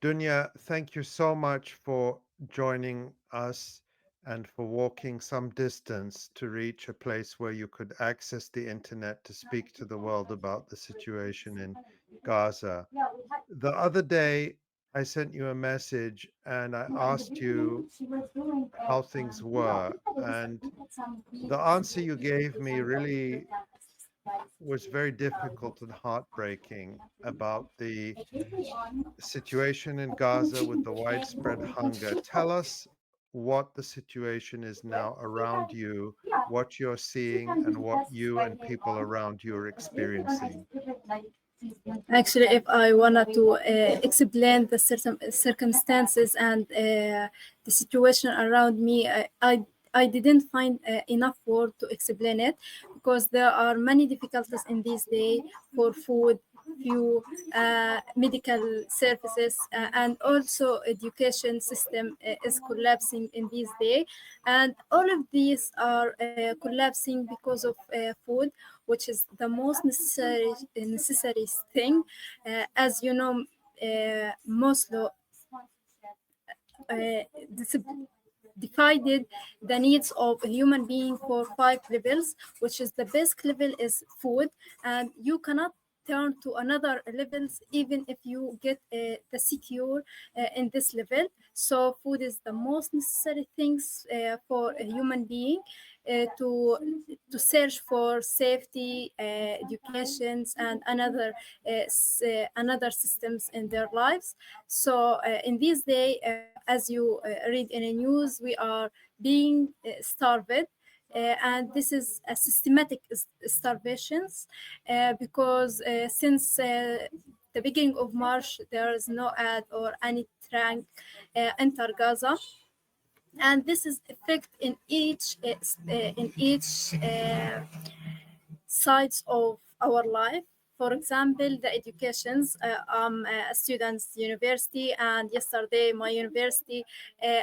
Donya, thank you so much for joining us and for walking some distance to reach a place where you could access the internet to speak to the world about the situation in Gaza. The other day, I sent you a message and I asked you how things were. And the answer you gave me really was very difficult and heartbreaking about the situation in Gaza with the widespread hunger. Tell us what the situation is now around you, what you're seeing, and what you and people around you are experiencing. Actually, if I wanted to explain the circumstances and the situation around me, I didn't find enough word to explain it because there are many difficulties in this day for food, few medical services, and also education system is collapsing in this day, and all of these are collapsing because of food, which is the most necessary thing. As you know, Maslow dis- divided the needs of a human being for five levels, which is the best level is food, and you cannot turn to another levels even if you get the secure in this level. So food is the most necessary things for a human being to search for safety, educations, and another systems in their lives. So in this day, as you read in the news, we are being starved. And this is a systematic starvations because since the beginning of March, there is no ad or any tank enter Gaza, and this is effect in each sides of our life. For example, the educations. I'm a student university, and yesterday my university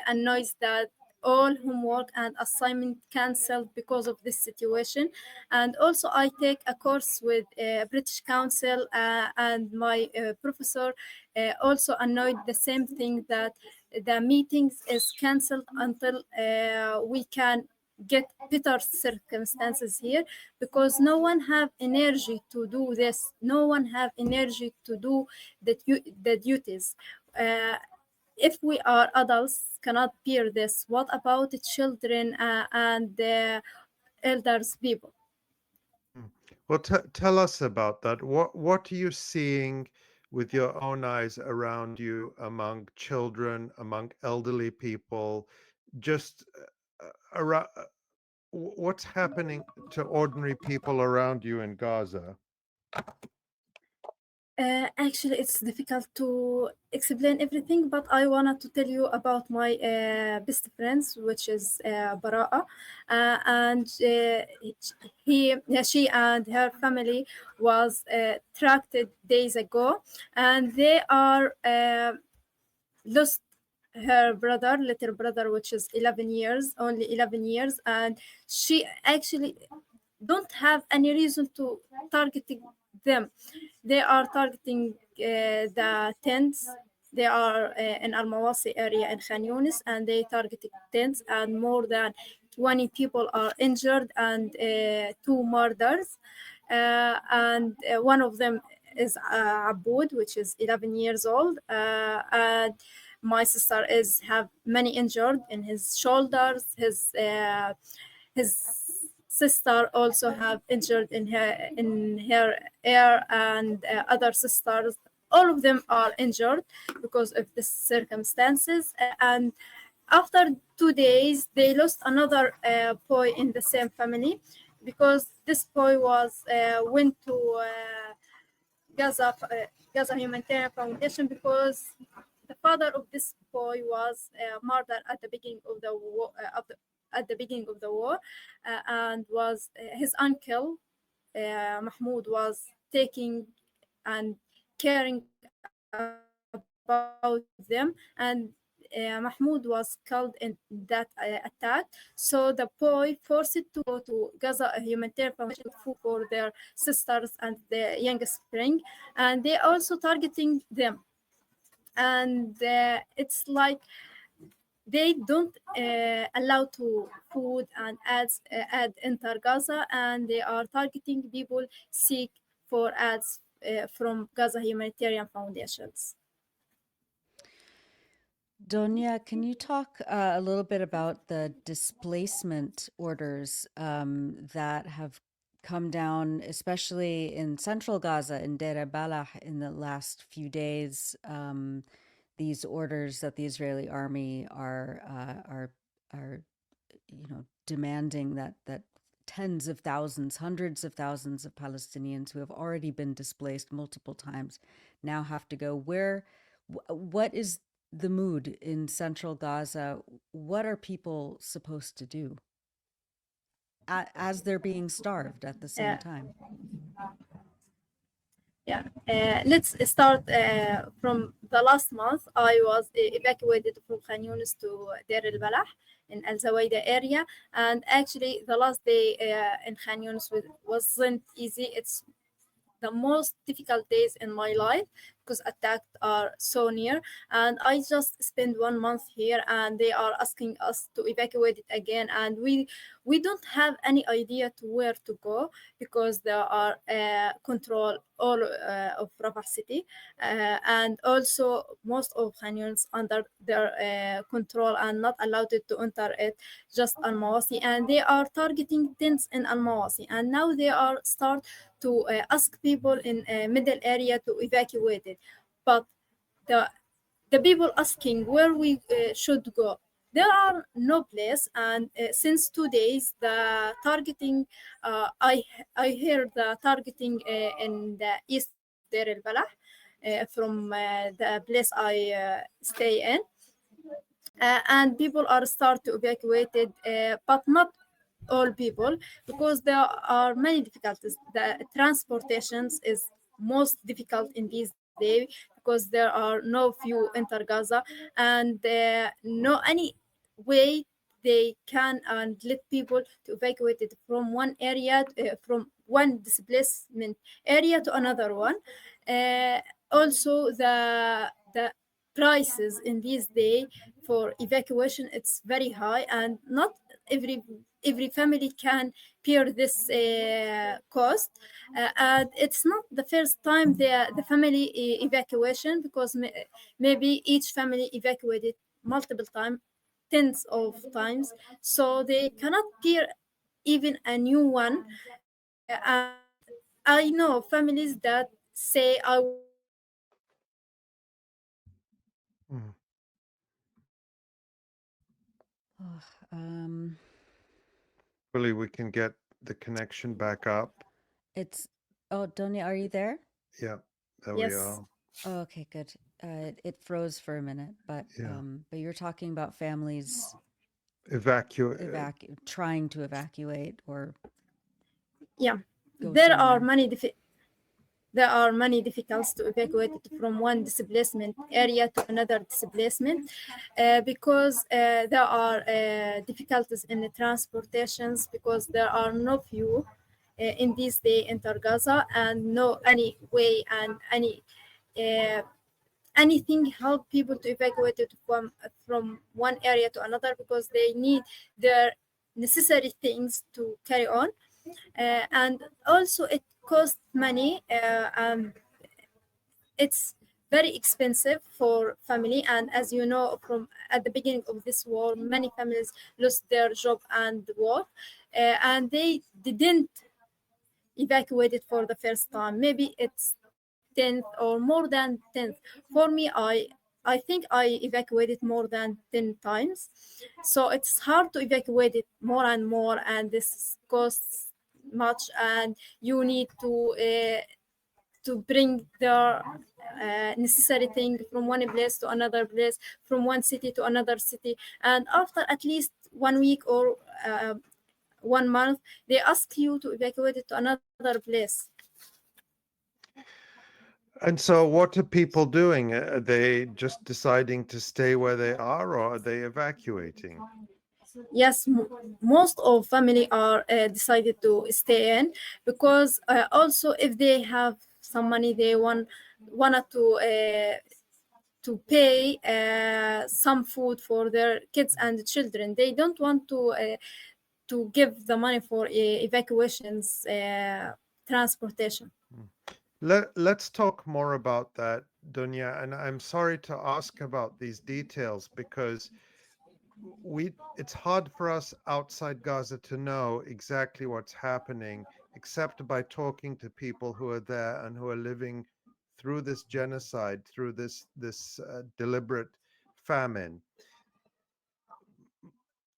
announced that all homework and assignment cancelled because of this situation. And also, I take a course with British Council, and my professor also annoyed the same thing that the meetings is cancelled until we can get better circumstances here, because no one have energy to do this, no one have energy to do the duties. uh, if we are adults cannot bear this, what about the children and the elders people? Mm. Well, tell us about that. What are you seeing with your own eyes around you among children, among elderly people, just around? What's happening to ordinary people around you in Gaza? Actually, it's difficult to explain everything, but I wanted to tell you about my best friends, which is Bara'a, and she and her family was tracked days ago, and they are lost her brother, little brother, which is 11 years, only 11 years, and she actually don't have any reason to targeting them. They are targeting the tents. They are in Al Mawasi area in Khan Yunis, and they targeted tents, and more than 20 people are injured and two murders. And one of them is Aboud, which is 11 years old. And my sister is have many injured in his shoulders. His sister also have injured in her ear, and other sisters, all of them are injured because of the circumstances. And after 2 days they lost another boy in the same family, because this boy was went to Gaza Humanitarian Foundation, because the father of this boy was murdered at the beginning of the war, at the beginning of the war, and was his uncle Mahmoud was taking and caring about them, and Mahmoud was killed in that attack. So the boy forced to go to Gaza Humanitarian Foundation food for their sisters and the youngest spring, and they also targeting them. and it's like they don't allow to food and add enter Gaza, and they are targeting people seek for ads from Gaza humanitarian foundations. Donya, can you talk a little bit about the displacement orders that have come down, especially in central Gaza, in Deir al-Balah, in the last few days? These orders that the Israeli army are demanding that tens of thousands, hundreds of thousands of Palestinians who have already been displaced multiple times now have to go. What is the mood in central Gaza? What are people supposed to do as they're being starved at the same Uh, time? Yeah, let's start from the last month. I was evacuated from Khan Yunis to Deir al Balah in Al Zawaida area, and actually the last day in Khan Yunis wasn't easy. It's the most difficult days in my life because attacks are so near, and I just spent 1 month here and they are asking us to evacuate it again, and we don't have any idea to where to go because there are control all of Rafah city, and also most of Khan Younis under their control and not allowed it to enter it, just Al Mawasi, and they are targeting tents in Al Mawasi, and now they are start to ask people in a middle area to evacuate it, but the the people asking where we should go, there are no place, and since 2 days the targeting, I heard the targeting in the east of Deir el Balah from the place I stay in, and people are start to evacuate it, but not all people, because there are many difficulties. The transportations is most difficult in these days because there are no few enter Gaza, and no any way they can and let people to evacuate it from one area, from one displacement area to another one. Uh, Also, the prices in these days for evacuation, it's very high, and not every family can bear this cost, and it's not the first time the family evacuation, because maybe each family evacuated multiple times, tens of times, so they cannot bear even a new one. And I know families that say I will evacuate from one area to another, Mm. Oh, um, Hopefully, we can get the connection back up. it's oh, Donya, are you there? Yeah, there we yes. are. Oh, okay, good. It froze for a minute, Yeah, but you're talking about families evacuate. trying to evacuate or Yeah, go there are somewhere. there are many difficulties to evacuate it from one displacement area to another displacement, because there are difficulties in the transportations, because there are no fuel in this day enter Gaza, and no any way and uh, anything help people to evacuate it from one area to another, because they need their necessary things to carry on, and also it costs money, it's very expensive for family, and as you know, from at the beginning of this war, many families lost their job and work, and they didn't evacuate it for the first time. Maybe it's 10th or more than 10th. For me, I think I evacuated more than 10 times, so it's hard to evacuate it more and more, and this costs much, and you need to bring the necessary thing from one place to another place, from one city to another city, and after at least 1 week or 1 month, they ask you to evacuate it to another place. And so, what are people doing? Are they just deciding to stay where they are, or are they evacuating? Yes, most of family are decided to stay in, because also if they have some money, they wanted to pay some food for their kids and children. They don't want to give the money for evacuations, transportation. Let's talk more about that, Donya. And I'm sorry to ask about these details because it's hard for us outside Gaza to know exactly what's happening, except by talking to people who are there and who are living through this genocide, through this deliberate famine.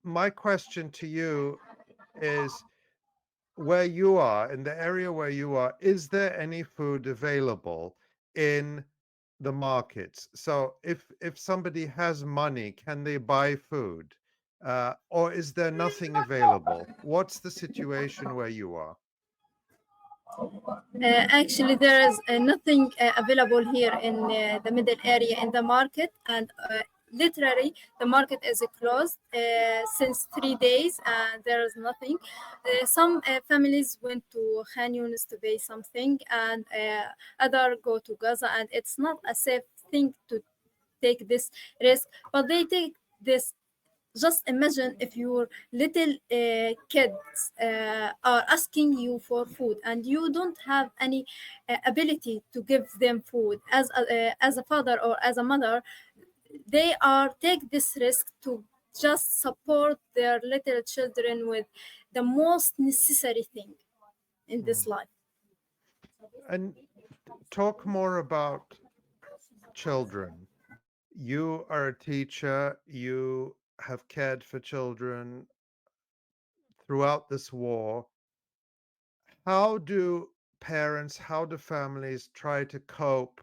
My question to you is, where you are, in the area where you are, is there any food available in the markets? So if somebody has money, can they buy food? Or is there nothing available? What's the situation where you are? Actually, there is nothing available here in the middle area in the market, and literally the market is closed since 3 days, and there is nothing. Some families went to Khan Yunis to buy something, and other go to Gaza, and it's not a safe thing to take this risk, but they take this. Just imagine if your little kids are asking you for food and you don't have any ability to give them food as a father or as a mother. They are take this risk to just support their little children with the most necessary thing in this Mm. life. And talk more about children. You are a teacher, you have cared for children throughout this war. How do parents, how do families try to cope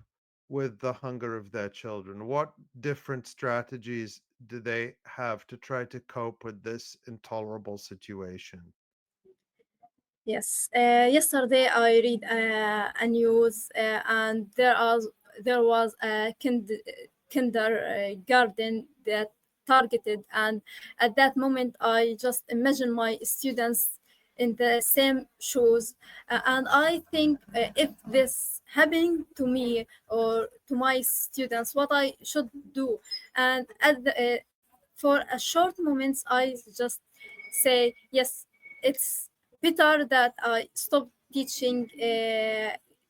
with the hunger of their children? What different strategies do they have to try to cope with this intolerable situation? Yes, yesterday I read a news, and there was a kindergarten that targeted, and at that moment I just imagine my students in the same shoes, and I think if this happened to me or to my students, what I should do, and for a short moments I just say yes, it's better that I stop teaching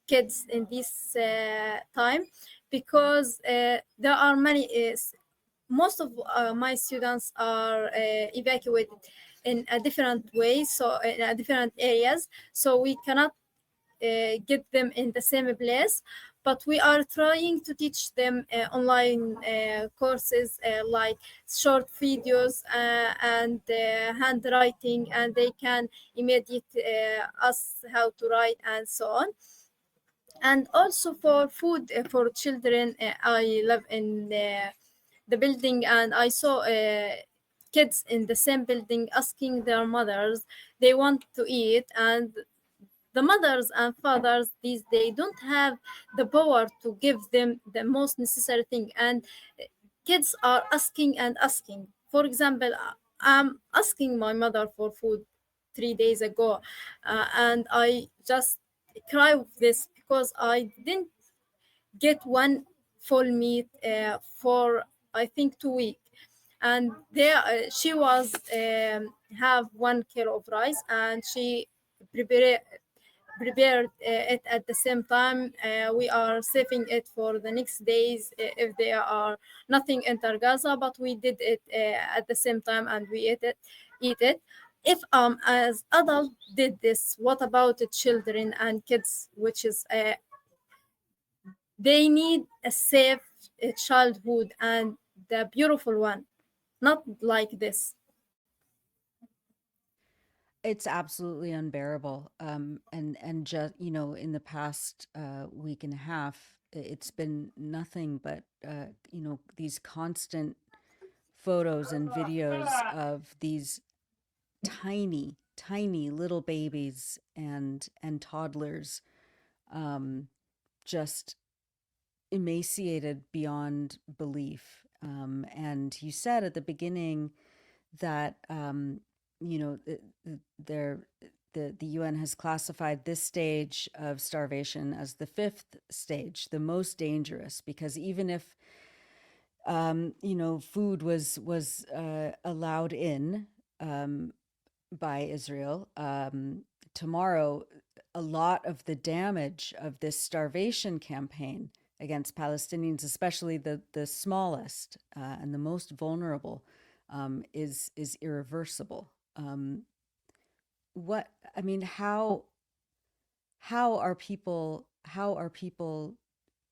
kids in this time, because there are many. Most of my students are evacuated in a different way, so in a different areas. So we cannot get them in the same place, but we are trying to teach them online courses like short videos and handwriting, and they can immediate us how to write and so on. And also for food for children, I live in the building, and I saw kids in the same building asking their mothers they want to eat, and the mothers and fathers these days don't have the power to give them the most necessary thing, and kids are asking and asking. For example, I'm asking my mother for food 3 days ago, and I just cry with this because I didn't get one full meat for I think 2 weeks, and there she was have 1 kilo of rice, and she prepared it at the same time. We are saving it for the next days if there are nothing in Gaza, but we did it at the same time and we eat it. If as adult did this, what about the children and kids, which is they need a safe childhood and the beautiful one, not like this. It's absolutely unbearable. And just, in the past week and a half, it's been nothing but, these constant photos and videos of these tiny, tiny little babies and toddlers, just emaciated beyond belief. And you said at the beginning that they're the UN has classified this stage of starvation as the fifth stage, the most dangerous, because even if food was allowed in by Israel. Tomorrow, a lot of the damage of this starvation campaign against Palestinians, especially the smallest and the most vulnerable, is irreversible. What I mean, how are people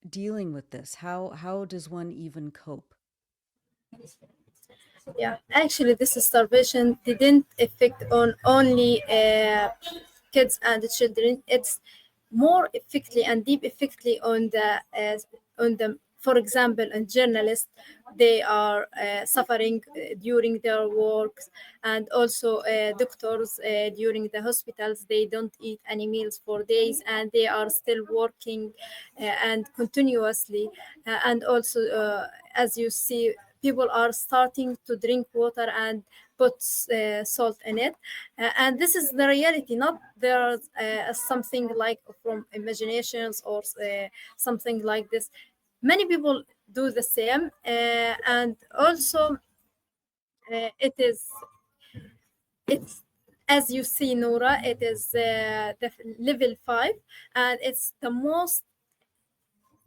dealing with this? How does one even cope? Yeah, actually, this starvation didn't affect on only kids and children. It's more effectively and deep effectively on the, for example, and journalists. They are suffering during their works, and also doctors during the hospitals. They don't eat any meals for days, and they are still working and continuously. And also, as you see, people are starting to drink water and put salt in it, and this is the reality, not there something like from imaginations or something like this. Many people do the same, and also it's as you see, Nora, it is the level 5, and it's the most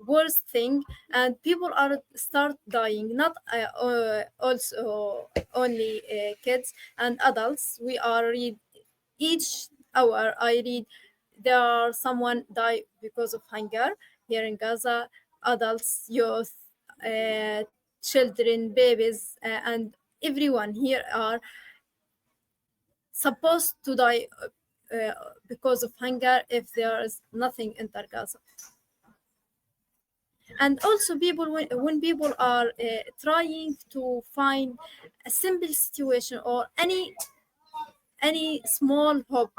worst thing, and people are start dying, not also only kids and adults. We are read each hour, I read there are someone die because of hunger here in Gaza, adults, youth, uh, children, babies, and everyone here are supposed to die uh, because of hunger if there is nothing in Gaza. And also people, when people are trying to find a simple situation or any small hope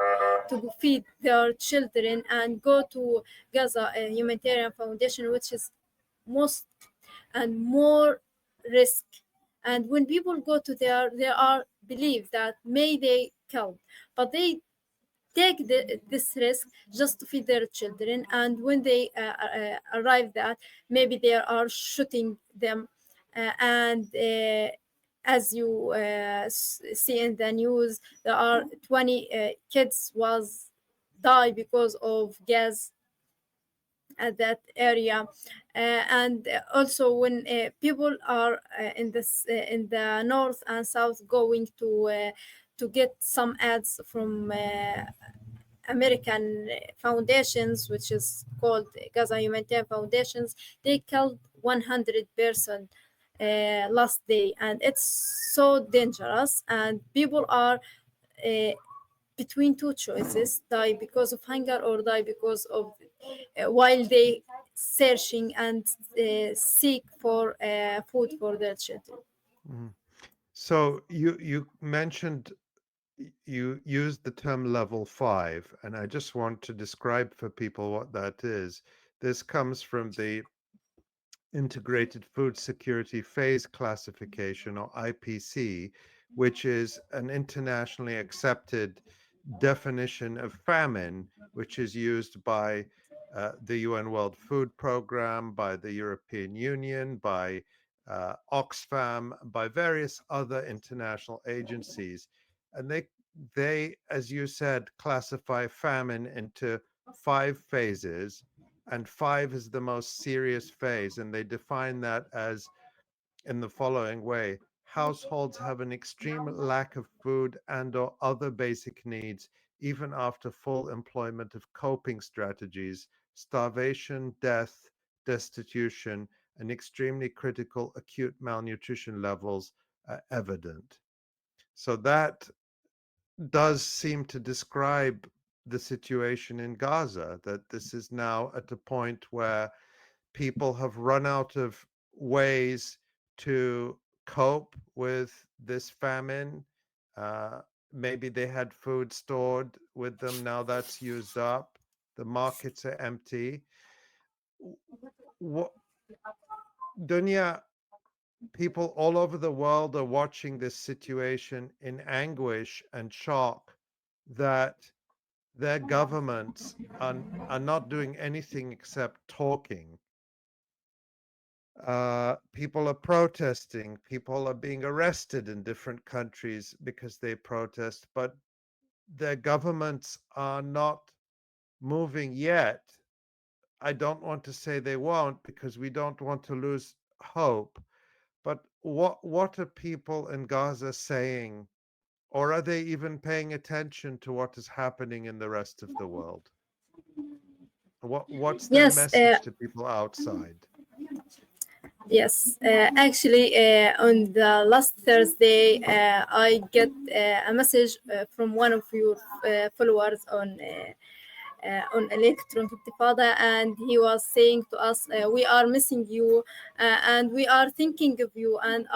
to feed their children, and go to Gaza Humanitarian Foundation, which is most and more risk. And when people go to there, they are believe that may they killed, but they take this risk just to feed their children. And when they arrive that, maybe they are shooting them, and as you see in the news, there are 20 kids was die because of gas at that area. And also when people are in the north and south going to get some ads from American foundations, which is called Gaza Humanitarian Foundations, they killed 100% last day, and it's so dangerous. And people are uh, between two choices: die because of hunger or die because of while they searching and seek for food for their children. Mhm. So you mentioned you used the term level 5, and I just want to describe for people what that is. This comes from the Integrated Food Security Phase Classification, or IPC, which is an internationally accepted definition of famine, which is used by the UN World Food Programme, by the European Union, by Oxfam, by various other international agencies. And they, as you said, classify famine into 5 phases, and 5 is the most serious phase. And they define that as in the following way: households have an extreme lack of food and or other basic needs, even after full employment of coping strategies. Starvation, death, destitution, and extremely critical acute malnutrition levels are evident. So that does seem to describe the situation in Gaza, that this is now at a point where people have run out of ways to cope with this famine. Uh, Maybe they had food stored with them. Now that's used up. The markets are empty. What, Dunya, people all over the world are watching this situation in anguish and shock that their governments are not doing anything except talking. People are protesting. People are being arrested in different countries because they protest, but their governments are not moving yet. I don't want to say they won't because we don't want to lose hope. But what are people in Gaza saying? Or are they even paying attention to what is happening in the rest of the world? What's their Yes, message to people outside? yes. Actually, on the last Thursday, I get a message from one of your followers on Electronic Intifada, and he was saying to us, "We are missing you, and we are thinking of you." And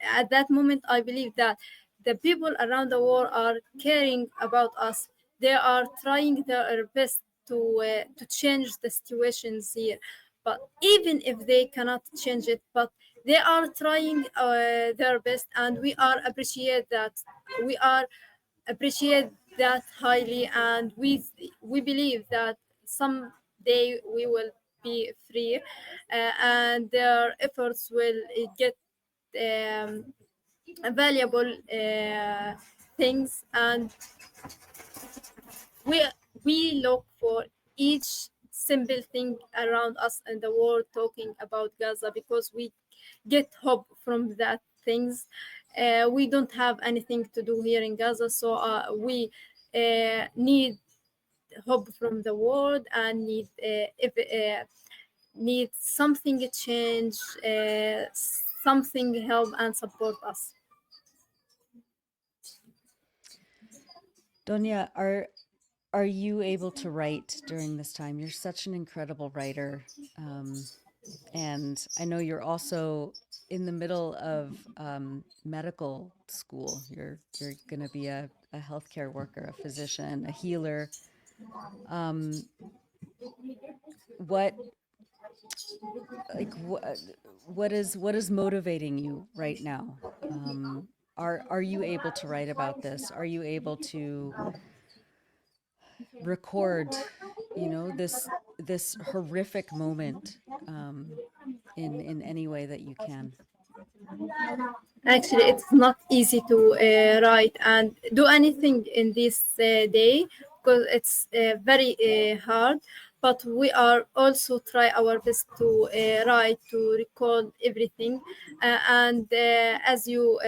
at that moment, I believe that the people around the world are caring about us. They are trying their best to change the situations here, but even if they cannot change it, but they are trying their best, and we are appreciate that. We are appreciate that highly, and we believe that someday we will be free, and their efforts will get um, valuable things, and we we look for each simple thing around us in the world talking about Gaza, because we get hope from that things. We don't have anything to do here in Gaza, so we need hope from the world, and if need something change, something help and support us. Donya, are you able to write during this time? You're such an incredible writer. And I know you're also in the middle of medical school. You're going to be a healthcare worker, a physician, a healer. Um, what like what is motivating you right now? Are you able to write about this? Are you able to record, this horrific moment in any way that you can? Actually, it's not easy to write and do anything in this day, because it's very hard. But we are also try our best to write, to record everything. And as you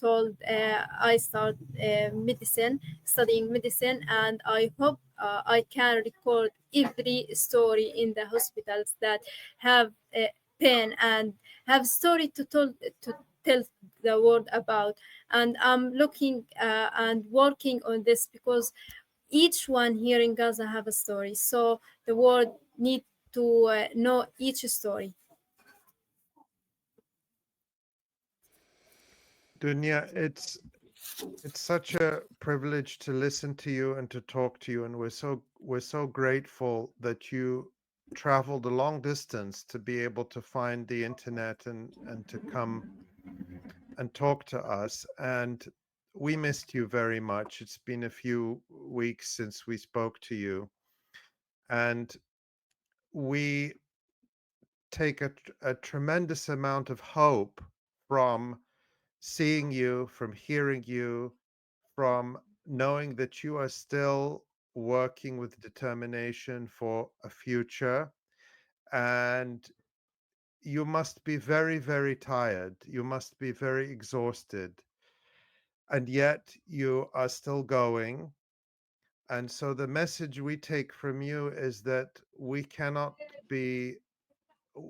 told, I start studying medicine, and I hope I can record every story in the hospitals that have pain and have story to tell the world about. And I'm looking and working on this, because each one here in Gaza have a story, so the world need to know each story. Dunya, it's such a privilege to listen to you and to talk to you, and we're so grateful that you traveled a long distance to be able to find the internet and to come and talk to us. And we missed you very much. It's been a few weeks since we spoke to you, and we take a tremendous amount of hope from seeing you, from hearing you, from knowing that you are still working with determination for a future. And you must be very, very tired. You must be very exhausted. And yet you are still going. And so the message we take from you is that be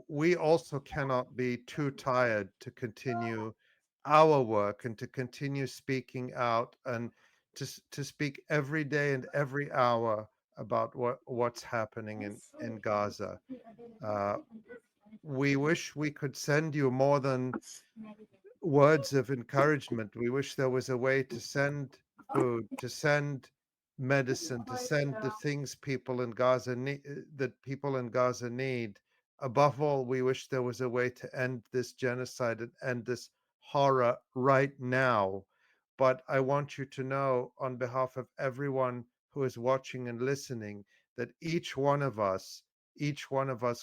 we also cannot be too tired to continue our work and to continue speaking out and to speak every day and every hour about what's happening in Gaza. Uh, we wish we could send you more than words of encouragement. We wish there was a way to send food, to send medicine, to send the things people in Gaza need, that people in Gaza need. Above all, we wish there was a way to end this genocide and end this horror right now. But I want you to know, on behalf of everyone who is watching and listening, that each one of us,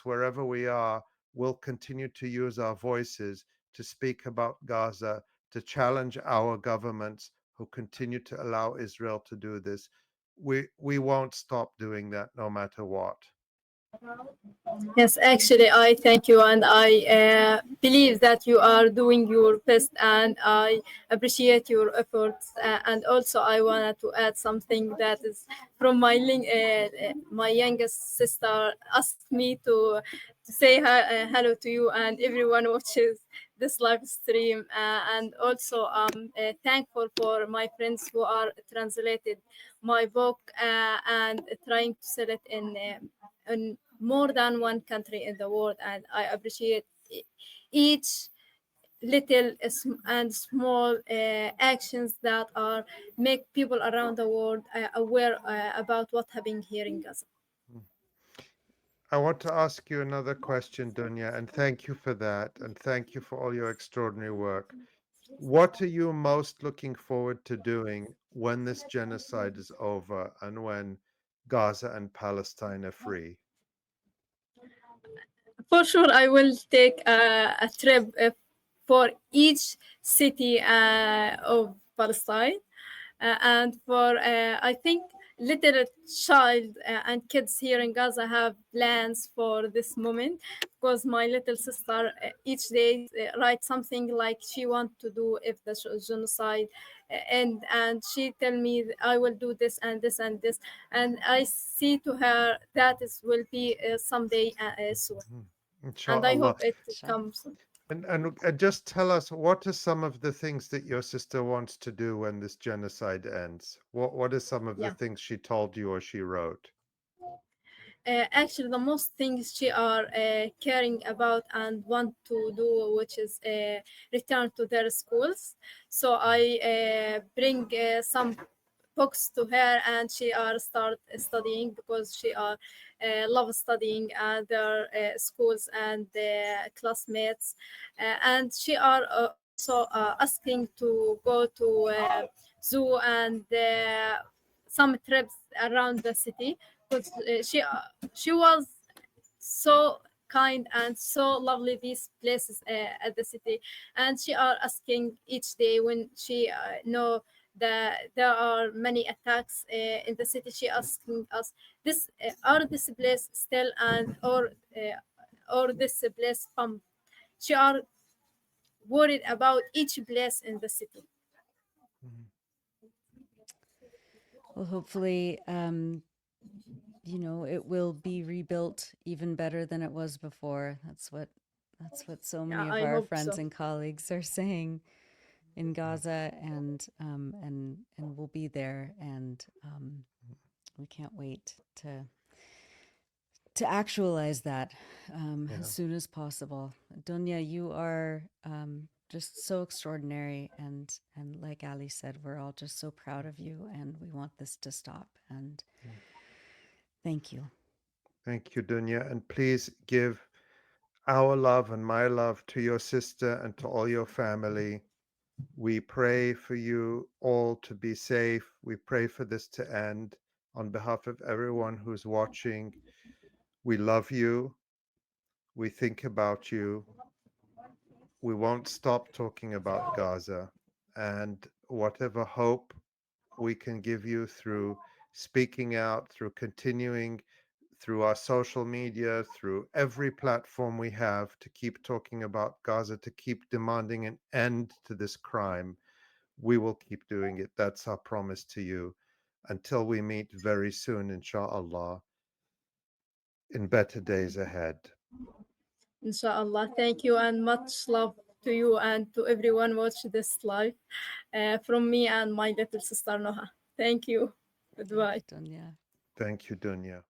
wherever we are, we'll continue to use our voices to speak about Gaza, to challenge our governments who continue to allow Israel to do this. We won't stop doing that no matter what. Yes, actually, I thank you, and I believe that you are doing your best, and I appreciate your efforts. And also, I wanted to add something that is from my youngest sister asked me to say hello to you and everyone watches this live stream. And also, thankful for my friends who are translated my book and trying to sell it in more than one country in the world, and I appreciate each little and small actions that are make people around the world aware about what happening here in Gaza. I want to ask you another question, Dunya, and thank you for that, and thank you for all your extraordinary work. What are you most looking forward to doing when this genocide is over and when Gaza and Palestine are free? For sure, I will take a trip for each city of Palestine. And for I think little child and kids here in Gaza have plans for this moment, because my little sister each day writes something like she want to do if the genocide and she tell me I will do this and this and this, and I see to her that is will be someday soon, Mhm. and I Inshallah. hope it Sure. comes soon. And just tell us, what are some of the things that your sister wants to do when this genocide ends? What are some of the Yeah. things she told you or she wrote? Actually, the most things she are caring about and want to do, which is return to their schools. So I bring some books to her, and she are start studying because she are love studying at their schools and classmates, and she are also asking to go to zoo and some trips around the city, because she was so kind and so lovely these places at the city, and she are asking each day when she know that there are many attacks in the city. She asking us this are this place still and or this place bomb. She are worried about each place in the city. Mhm. Well, hopefully, it will be rebuilt even better than it was before. That's what so Yeah, many of I our hope friends so. and colleagues are saying in Gaza, and we'll be there, and we can't wait to actualize that as Yeah. soon as possible. Donya, you are just so extraordinary, and like Ali said, we're all just so proud of you, and we want this to stop. And Mm. thank you. Thank you, Dunya. And please give our love and my love to your sister and to all your family. We pray for you all to be safe. We pray for this to end. On behalf of everyone who's watching, we love you. We think about you. We won't stop talking about Gaza. And whatever hope we can give you through speaking out, through continuing, through our social media, through every platform we have to keep talking about Gaza, to keep demanding an end to this crime, we will keep doing it. That's our promise to you until we meet very soon, inshallah, in better days ahead. Inshallah. Thank you and much love to you and to everyone watch this live from me and my little sister Noha. Thank you. Thank Goodbye. you, Donya. Thank you, Dunya.